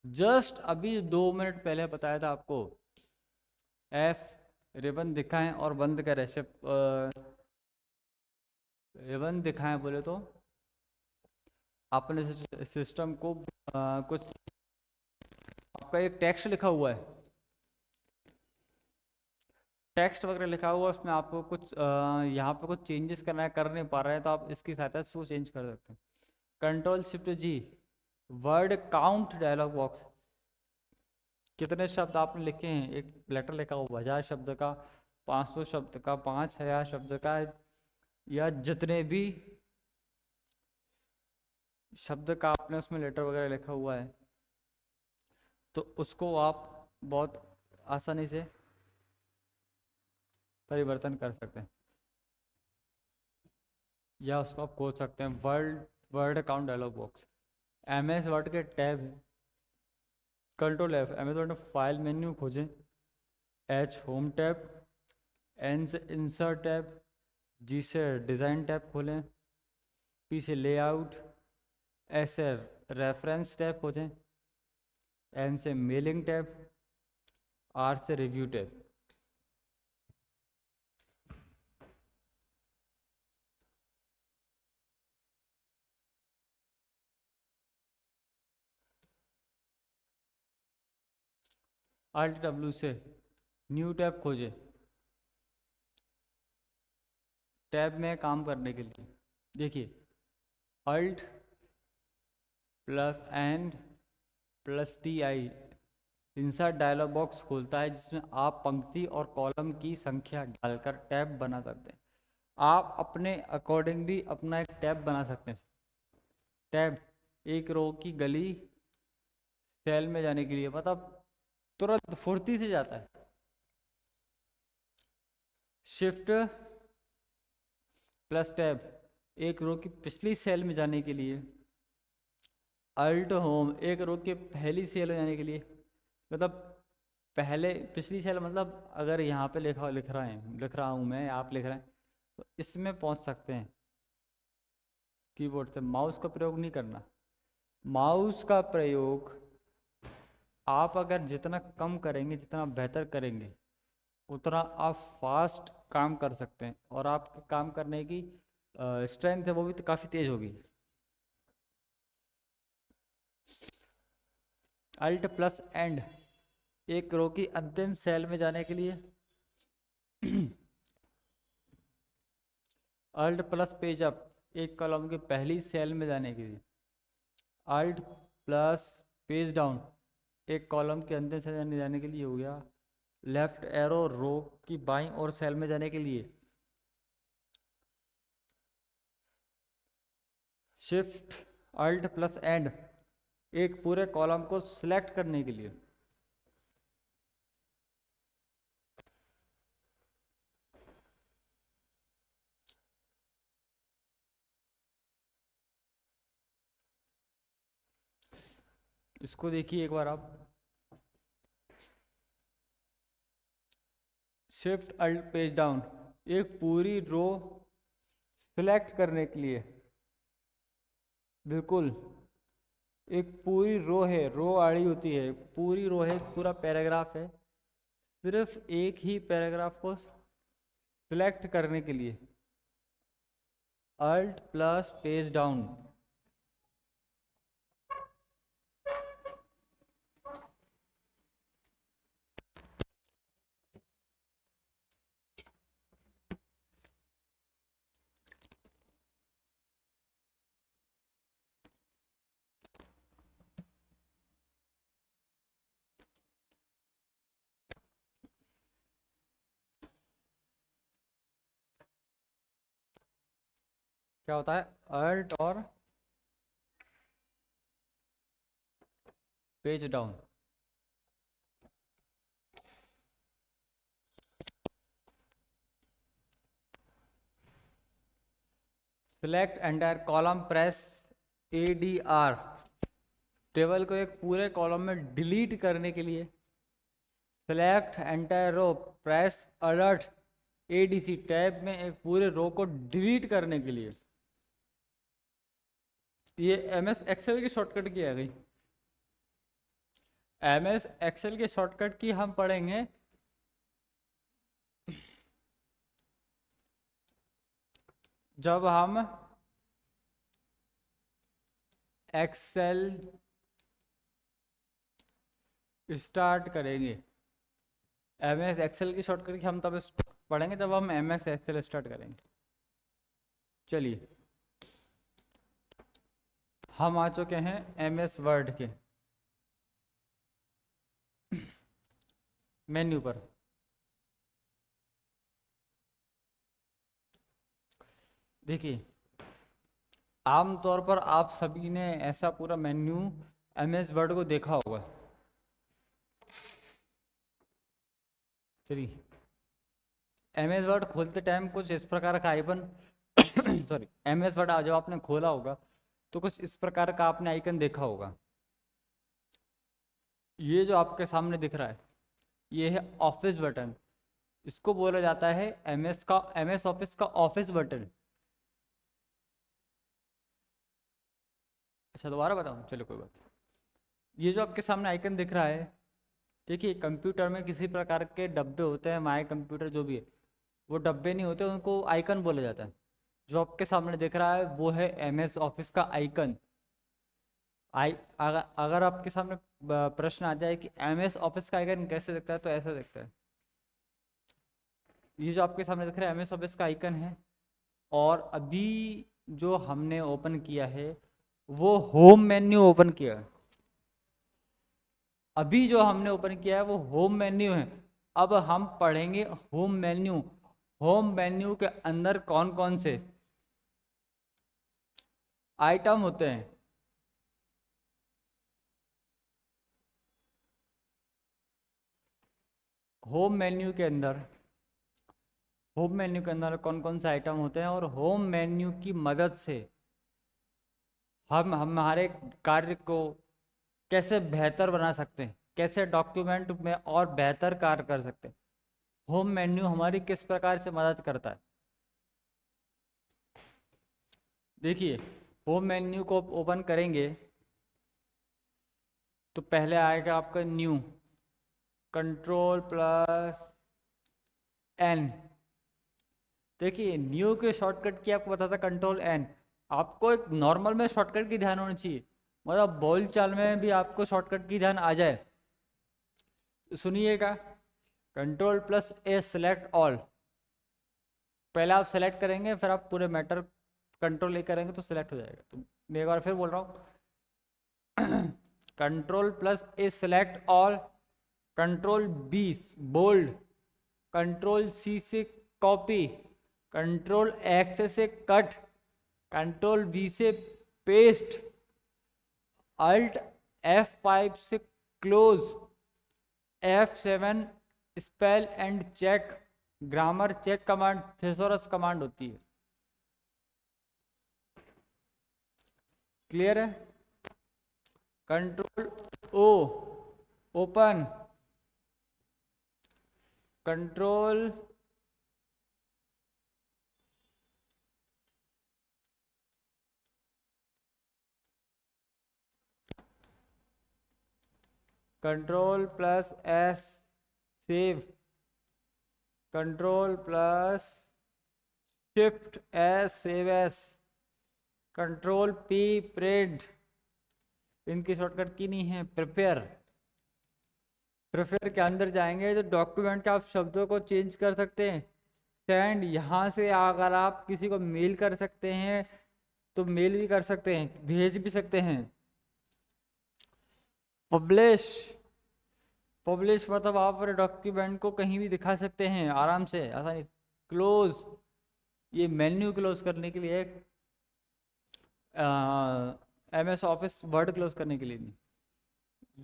जस्ट अभी 2 मिनट पहले बताया था आपको। F रिबन दिखाएं और बंद करें, रिबन दिखाएं बोले तो अपने सिस्टम को कुछ, आपका एक टेक्स्ट लिखा हुआ है, टेक्स्ट वगैरह लिखा हुआ है, उसमें आपको कुछ यहाँ पे कुछ चेंजेस करना है, कर नहीं पा रहे हैं, तो आप इसकी सहायता से उसको चेंज कर सकते हैं। Ctrl+Shift+G, word count dialogue box, कितने शब्द आपने लिखे हैं, एक लेटर लिखा हुआ 1000 शब्द का, 500 शब्द का, 5000 शब्द का, या जितने भी शब्द का आपने उसमें लेटर वगैरह लिखा हुआ है, तो उसको आप बहुत आसानी से परिवर्तन कर सकते हैं, या उसको आप खोज सकते हैं। Word account dialog box, MS Word के टैब है, Ctrl+F, MS वर्ड में फाइल मेन्यू खोजें, H होम टैब, N से इंसर्ट टैब, G से डिज़ाइन टैब खोलें, P से लेआउट, S से रेफरेंस टैब खोजें, M से मेलिंग टैब, R से रिव्यू टैब। Alt+W से न्यू टैब खोजें, टैब में काम करने के लिए देखिए Alt+N+TI इंसर्ट डायलॉग बॉक्स खोलता है, जिसमें आप पंक्ति और कॉलम की संख्या डालकर टैब बना सकते हैं। आप अपने अकॉर्डिंग भी अपना एक टैब बना सकते हैं। टैब एक रो की गली सेल में जाने के लिए, मतलब तुरंत फुर्ती से जाता है। शिफ्ट प्लस टैब एक रो की पिछली सेल में जाने के लिए। अल्ट होम एक रो की पहली सेल में जाने के लिए, मतलब पहले पिछली सेल, मतलब अगर यहाँ पे लिख रहा हूँ मैं, आप लिख रहे हैं, तो इसमें पहुँच सकते हैं। कीबोर्ड से माउस का प्रयोग नहीं करना, माउस का प्रयोग आप अगर जितना कम करेंगे, जितना बेहतर करेंगे, उतना आप फास्ट काम कर सकते हैं, और आपके काम करने की स्ट्रेंथ है वो भी तो काफ़ी तेज होगी। Alt+End एक रो की अंतिम सेल में जाने के लिए। Alt+Page अप एक कॉलम की पहली सेल में जाने के लिए। Alt+Page डाउन एक कॉलम के अंतिम सेल में जाने के लिए हो गया। लेफ्ट एरो रो की बाईं ओर सेल में जाने के लिए। शिफ्ट Alt+End एक पूरे कॉलम को सिलेक्ट करने के लिए। इसको देखिए एक बार आप, शिफ्ट अल्ट पेज डाउन एक पूरी रो सिलेक्ट करने के लिए। बिल्कुल एक पूरी रो है, रो आड़ी होती है, पूरी रो है, पूरा पैराग्राफ है, सिर्फ एक ही पैराग्राफ को सिलेक्ट करने के लिए। Alt+Page डाउन क्या होता है, अल्ट और page down. Select entire column, press ADR। Table को एक पूरे कॉलम में डिलीट करने के लिए select entire row, press alert ADC। Tab में एक पूरे रो को डिलीट करने के लिए। ये MS एक्सेल की शॉर्टकट की आ गई। MS एक्सेल के शॉर्टकट की हम पढ़ेंगे जब हम एक्सेल स्टार्ट करेंगे। MS एक्सेल की शॉर्टकट की हम तब पढ़ेंगे जब हम MS एक्सेल स्टार्ट करेंगे। चलिए, हम आ चुके हैं MS वर्ड के मेन्यू पर। देखिए, आमतौर पर आप सभी ने ऐसा पूरा मेन्यू MS वर्ड को देखा होगा। चलिए, MS वर्ड खोलते टाइम कुछ इस प्रकार का आइकन सॉरी, MS वर्ड जब आपने खोला होगा तो कुछ इस प्रकार का आपने आइकन देखा होगा। ये जो आपके सामने दिख रहा है, ये है ऑफिस बटन। इसको बोला जाता है MS ऑफिस का ऑफिस बटन। अच्छा, दोबारा बताऊं? चलो कोई बात नहीं। ये जो आपके सामने आइकन दिख रहा है, देखिए, कंप्यूटर में किसी प्रकार के डब्बे होते हैं, माय कंप्यूटर जो भी है, वो डब्बे नहीं होते, उनको आइकन बोला जाता है। जो आपके सामने दिख रहा है वो है MS ऑफिस का आइकन। अगर आपके सामने प्रश्न आ जाए कि MS ऑफिस का आइकन कैसे दिखता है, तो ऐसा दिखता है। ये जो आपके सामने दिख रहा है MS ऑफिस का आइकन है। और अभी जो हमने ओपन किया है वो होम मेन्यू ओपन किया है। अभी जो हमने ओपन किया है वो होम मेन्यू है। अब हम पढ़ेंगे होम मेन्यू। होम मेन्यू के अंदर कौन कौन से आइटम होते हैं। होम मेन्यू के अंदर कौन कौन से आइटम होते हैं, और होम मेन्यू की मदद से हम हमारे कार्य को कैसे बेहतर बना सकते हैं, कैसे डॉक्यूमेंट में और बेहतर कार्य कर सकते हैं। होम मेन्यू हमारी किस प्रकार से मदद करता है। देखिए, होम मेन्यू को ओपन करेंगे तो पहले आएगा आपका न्यू, Ctrl+N। देखिए, न्यू के शॉर्टकट की आपको बताता Ctrl+N। आपको एक नॉर्मल में शॉर्टकट की ध्यान होनी चाहिए, मतलब बोल चाल में भी आपको शॉर्टकट की ध्यान आ जाए। सुनिएगा, Ctrl+A सिलेक्ट ऑल। पहले आप सेलेक्ट करेंगे, फिर आप पूरे मैटर Ctrl+A करेंगे तो सिलेक्ट हो जाएगा। तो मैं एक बार फिर बोल रहा हूँ Ctrl+A select all, Ctrl+B bold, Ctrl+C से कॉपी, Ctrl+X से कट, Ctrl+V से पेस्ट, Alt+F5 से close, F7 spell and check, grammar check command thesaurus command होती है। क्लियर है? Ctrl+O open, Ctrl Ctrl+S save, Ctrl+Shift+S save as, Ctrl+P print. इनकी शॉर्टकट की नहीं है प्रिपेयर। प्रिपेयर के अंदर जाएंगे तो डॉक्यूमेंट के आप शब्दों को चेंज कर सकते हैं। सेंड, यहाँ से अगर आप किसी को मेल कर सकते हैं तो मेल भी कर सकते हैं, भेज भी सकते हैं। पब्लिश, पब्लिश मतलब आप अपने डॉक्यूमेंट को कहीं भी दिखा सकते हैं आराम से, आसानी। क्लोज, ये मेन्यू क्लोज करने के लिए MS ऑफिस वर्ड क्लोज करने के लिए नहीं।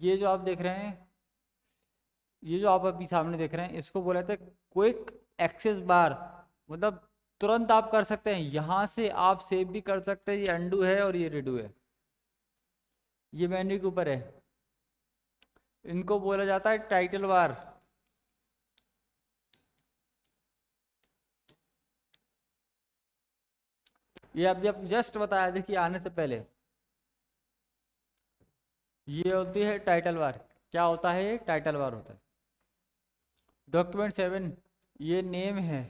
ये जो आप देख रहे हैं, ये जो आप अभी सामने देख रहे हैं, इसको बोला था क्विक एक्सेस बार। मतलब तुरंत आप कर सकते हैं, यहाँ से आप सेव भी कर सकते हैं। ये अंडू है और ये रिडू है, ये मेन्यू के ऊपर है। इनको बोला जाता है टाइटल बार। ये अभी आप जस्ट बताया देखिए आने से पहले, ये होती है टाइटल बार। क्या होता है? ये टाइटल बार होता है। डॉक्यूमेंट 7, ये नेम है।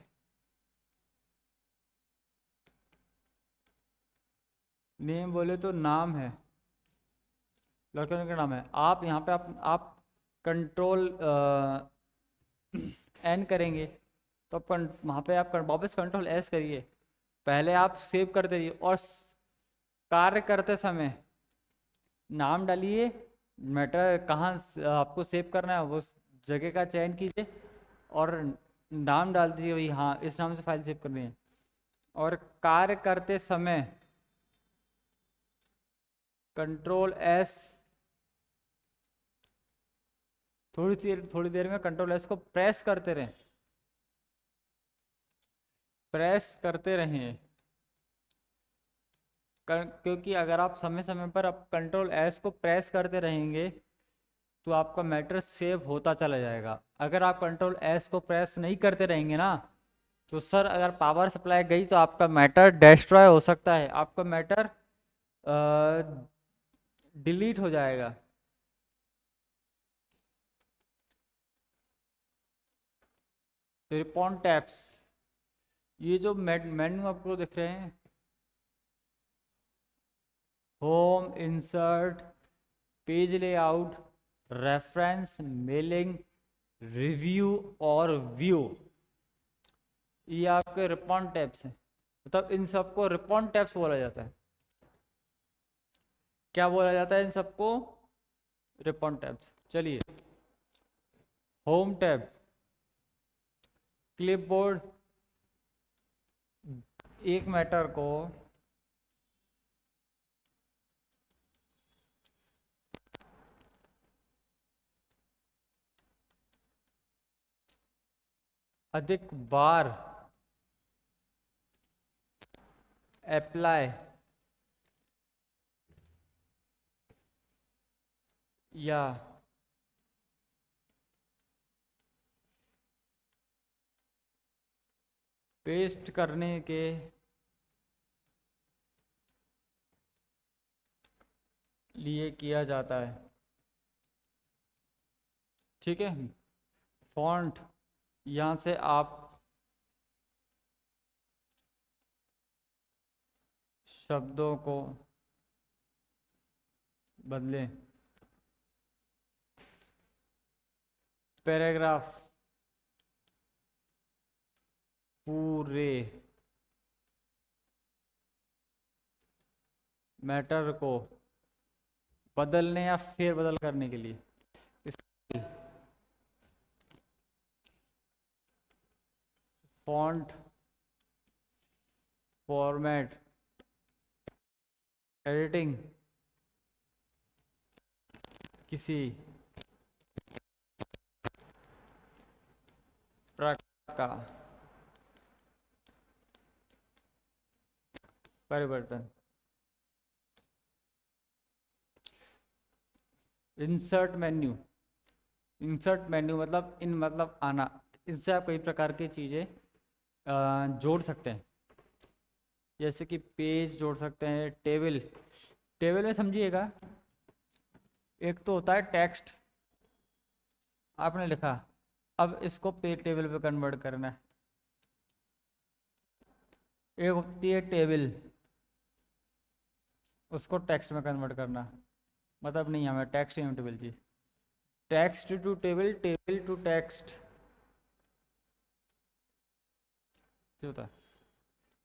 नेम बोले तो नाम है, डॉक्यूमेंट का नाम है। आप यहाँ पे आप कंट्रोल एन करेंगे तो आप वहाँ पे आप वापस कंट्रोल एस करिए। पहले आप सेव करते रहिए और कार्य करते समय नाम डालिए। मैटर कहाँ आपको सेव करना है वो जगह का चयन कीजिए और नाम डाल दीजिए, वही हाँ इस नाम से फाइल सेव करनी है। और कार्य करते समय कंट्रोल एस, थोड़ी देर में कंट्रोल एस को प्रेस करते रहें, प्रेस करते रहें। क्योंकि अगर आप समय समय पर आप कंट्रोल एस को प्रेस करते रहेंगे तो आपका मैटर सेव होता चला जाएगा। अगर आप कंट्रोल एस को प्रेस नहीं करते रहेंगे ना, तो सर अगर पावर सप्लाई गई तो आपका मैटर डिस्ट्रॉय हो सकता है, आपका मैटर डिलीट हो जाएगा। रिपॉन टैब्स, ये जो मेन्यू आपको दिख रहे हैं, home, insert, page layout, reference, mailing, review और व्यू, ये आपके रिपॉन टैब्स हैं। मतलब इन सबको रिपॉन टैब्स बोला जाता है। क्या बोला जाता है इन सबको? रिपॉन टैब्स। चलिए, होम टैब, क्लिपबोर्ड, एक मैटर को अधिक बार अप्लाई या पेस्ट करने के लिए किया जाता है। ठीक है। फॉन्ट, यहाँ से आप शब्दों को बदलें। पैराग्राफ, पूरे मैटर को बदलने या फेर बदल करने के लिए। फॉन्ट, फॉर्मेट, एडिटिंग किसी प्रकार का परिवर्तन। इंसर्ट मेन्यू, इंसर्ट मेन्यू मतलब इन मतलब आना, इससे आप कई प्रकार की चीज़ें जोड़ सकते हैं। जैसे कि पेज जोड़ सकते हैं, टेबल, टेबल में समझिएगा, एक तो होता है टेक्स्ट, आपने लिखा, अब इसको पे टेबल पे कन्वर्ट करना है। एक होती है टेबल, उसको टेक्स्ट में कन्वर्ट करना, मतलब नहीं हमें टेक्स्ट नहीं टेबल चाहिए। Text to table, table to text होता है।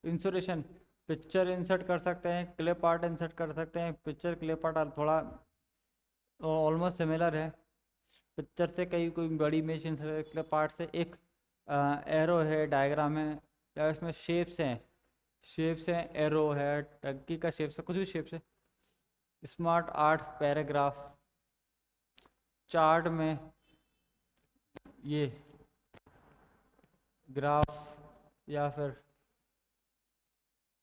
इंसोरेशन, पिक्चर इंसर्ट कर सकते हैं, क्लिप आर्ट इंसर्ट कर सकते हैं। पिक्चर क्लिप आर्ट थोड़ा ऑलमोस्ट सिमिलर है। पिक्चर से कई कोई बड़ी इमेज क्लिप आर्ट से एक एरो है, डायग्राम है, या इसमें शेप्स हैं। शेप्स हैं, एरो है, टंकी का शेप्स है, कुछ भी शेप्स है। स्मार्ट आर्ट पैराग्राफ, चार्ट में ये ग्राफ या फिर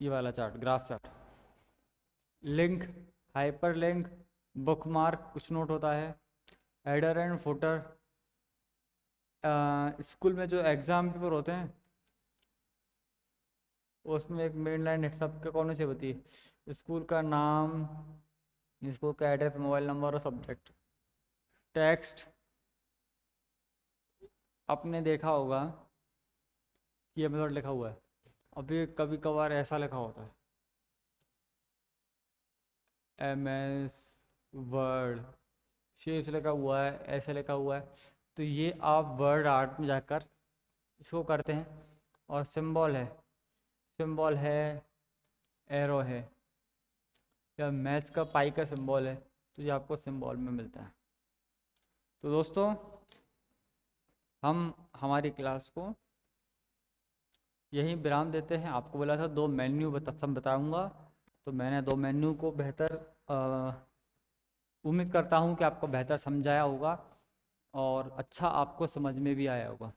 ये वाला chart, graph chart. Link, hyper link, bookmark, कुछ नोट होता है। हेडर एंड फुटर, स्कूल में जो एग्ज़ाम पेपर होते हैं उसमें एक मेन लाइन सबके कौन सी होती है? स्कूल का नाम, स्कूल का एड्रेस, मोबाइल नंबर और सब्जेक्ट। टेक्स्ट, आपने देखा होगा कि ये मेथड लिखा हुआ है, अभी कभी कभार ऐसा लिखा होता है MS वर्ड, शेप्स लिखा हुआ है, ऐसे लिखा हुआ है। तो ये आप वर्ड आर्ट में जाकर इसको करते हैं। और सिंबल है, सिंबल है, एरो है, या मैच का पाई का सिंबल है, तो ये आपको सिंबल में मिलता है। तो दोस्तों हम हमारी क्लास को यहीं विराम देते हैं। आपको बोला था 2 मेन्यू बताऊंगा, तो मैंने 2 मेन्यू को बेहतर उम्मीद करता हूं कि आपको बेहतर समझाया होगा और अच्छा आपको समझ में भी आया होगा।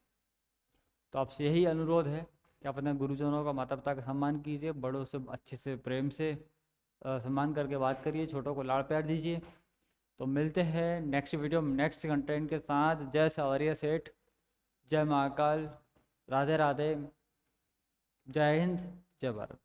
तो आपसे यही अनुरोध है कि आप अपने गुरुजनों का, माता पिता का सम्मान कीजिए, बड़ों से अच्छे से प्रेम से सम्मान करके बात करिए, छोटों को लाड़ प्यार दीजिए। तो मिलते हैं नेक्स्ट वीडियो में नेक्स्ट कंटेंट के साथ। जय सवारिया सेठ, जय महाकाल, राधे राधे, जय हिंद, जय भारत।